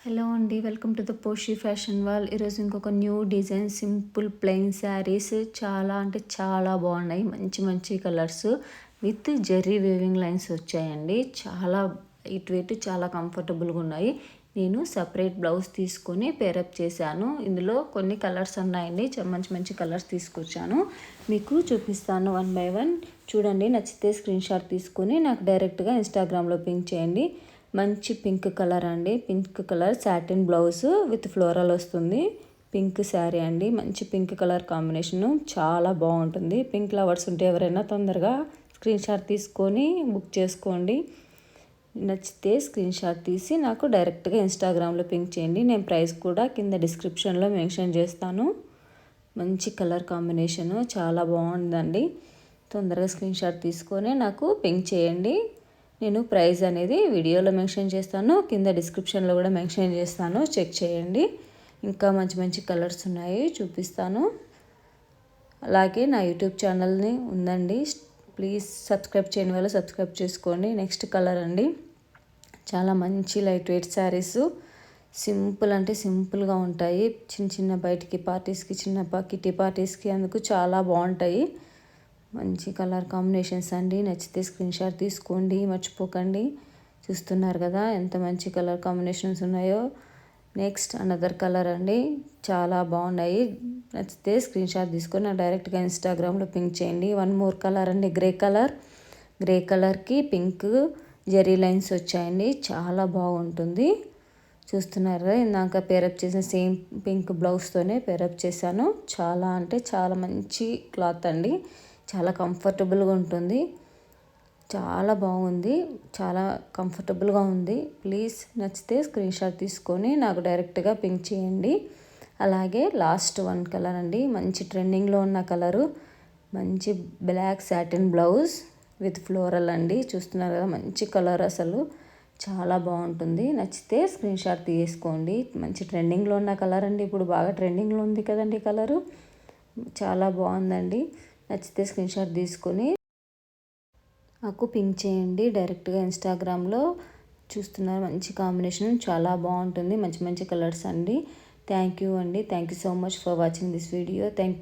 Hello అండి, welcome to the Poshi fashion wall. ఈరోజు ఇంకొక new design simple plain saris చాలా అంటే చాలా బాగున్నాయి. మంచి మంచి colours with zari weaving lines వచ్చాయండి. చాలా ఇటు చాలా కంఫర్టబుల్గా ఉన్నాయి. నేను సపరేట్ బ్లౌజ్ తీసుకొని పేరప్ చేశాను. ఇందులో కొన్ని కలర్స్ ఉన్నాయండి, మంచి మంచి కలర్స్ తీసుకొచ్చాను. మీకు చూపిస్తాను వన్ బై వన్. చూడండి, నచ్చితే స్క్రీన్ షాట్ తీసుకొని నాకు డైరెక్ట్గా ఇన్స్టాగ్రామ్లో పింక్ చేయండి. మంచి పింక్ కలర్ అండి, pink colour satin blouse with floral వస్తుంది. పింక్ శారీ అండి, మంచి పింక్ కలర్ కాంబినేషను, చాలా బాగుంటుంది. పింక్ లవర్స్ ఉంటే ఎవరైనా తొందరగా స్క్రీన్ షాట్ తీసుకొని బుక్ చేసుకోండి. నచ్చితే స్క్రీన్ షాట్ తీసి నాకు డైరెక్ట్గా ఇన్స్టాగ్రామ్లో పింక్ చేయండి. నేను ప్రైస్ కూడా కింద డిస్క్రిప్షన్లో మెన్షన్ చేస్తాను. మంచి కలర్ కాంబినేషను, చాలా బాగుందండి. తొందరగా స్క్రీన్ షాట్ తీసుకొని నాకు పింక్ చేయండి. నేను ప్రైస్ అనేది వీడియోలో మెన్షన్ చేస్తాను, కింద డిస్క్రిప్షన్లో కూడా మెన్షన్ చేస్తాను, చెక్ చేయండి. ఇంకా మంచి మంచి కలర్స్ ఉన్నాయి, చూపిస్తాను. అలాగే నా యూట్యూబ్ ఛానల్ని ఉందండి, ప్లీజ్ సబ్స్క్రైబ్ చేయని వాళ్ళు సబ్స్క్రైబ్ చేసుకోండి. నెక్స్ట్ కలర్ అండి, చాలా మంచి లైట్ వెయిట్ శారీస్, సింపుల్ అంటే సింపుల్గా ఉంటాయి. చిన్న చిన్న బయటికి పార్టీస్కి, చిన్న కిటీ పార్టీస్కి అందుకు చాలా బాగుంటాయి. మంచి కలర్ కాంబినేషన్స్ అండి. నచ్చితే స్క్రీన్ షాట్ తీసుకోండి, మర్చిపోకండి. చూస్తున్నారు కదా ఎంత మంచి కలర్ కాంబినేషన్స్ ఉన్నాయో. నెక్స్ట్ అనదర్ కలర్ అండి, చాలా బాగున్నాయి. నచ్చితే స్క్రీన్ షాట్ తీసుకొని నాకు డైరెక్ట్గా ఇన్స్టాగ్రామ్లో పింక్ చేయండి. వన్ మోర్ కలర్ అండి, గ్రే కలర్. గ్రే కలర్కి పింక్ జెరీ లైన్స్ వచ్చాయండి, చాలా బాగుంటుంది. చూస్తున్నారు కదా, ఇందాక పేరప్ చేసిన సేమ్ పింక్ బ్లౌజ్తోనే పేరప్ చేశాను. చాలా అంటే చాలా మంచి క్లాత్ అండి, చాలా కంఫర్టబుల్గా ఉంటుంది. చాలా బాగుంది, చాలా కంఫర్టబుల్గా ఉంది. ప్లీజ్ నచ్చితే స్క్రీన్ షాట్ తీసుకొని నాకు డైరెక్ట్గా పింక్ చేయండి. అలాగే లాస్ట్ వన్ కలర్ అండి, మంచి ట్రెండింగ్లో ఉన్న కలరు, మంచి black satin blouse with floral అండి. చూస్తున్నారు కదా, మంచి కలర్, అసలు చాలా బాగుంటుంది. నచ్చితే స్క్రీన్ షాట్ తీసుకోండి. మంచి ట్రెండింగ్లో ఉన్న కలర్ అండి, ఇప్పుడు బాగా ట్రెండింగ్లో ఉంది కదండి కలరు, చాలా బాగుందండి. నచ్చితే స్క్రీన్ షాట్ తీసుకొని నాకు పింక్ చేయండి డైరెక్ట్గా ఇన్స్టాగ్రామ్లో. చూస్తున్నారు, మంచి కాంబినేషన్, చాలా బాగుంటుంది. మంచి మంచి కలర్స్ అండి. థ్యాంక్ యూ అండి, thank you so much for watching this video. Thank